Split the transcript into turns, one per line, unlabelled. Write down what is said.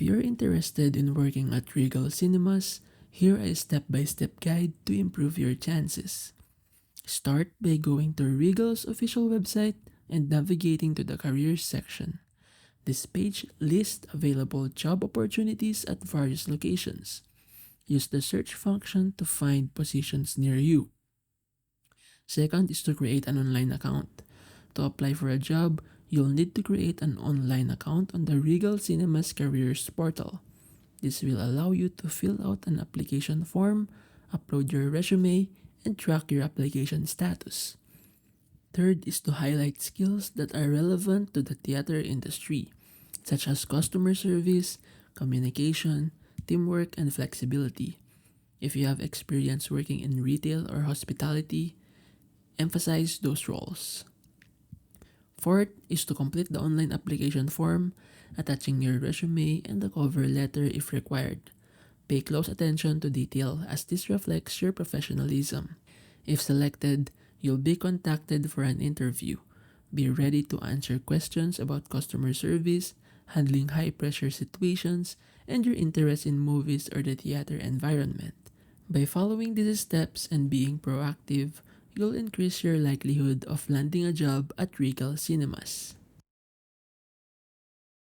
you're interested in working at Regal Cinemas, here is a step-by-step guide to improve your chances. Start by going to Regal's official website and navigating to the careers section. This page lists available job opportunities at various locations. Use the search function to find positions near you. Second is to create an online account. To apply for a job, you'll need to create an online account on the Regal Cinemas Careers portal. This will allow you to fill out an application form, upload your resume, and track your application status. Third is to highlight skills that are relevant to the theater industry, such as customer service, communication, teamwork, and flexibility. If you have experience working in retail or hospitality, emphasize those roles. Fourth is to complete the online application form, attaching your resume and the cover letter if required. Pay close attention to detail as this reflects your professionalism. If selected, you'll be contacted for an interview. Be ready to answer questions about customer service, handling high-pressure situations, and your interest in movies or the theater environment. By following these steps and being proactive, you'll increase your likelihood of landing a job at Regal Cinemas.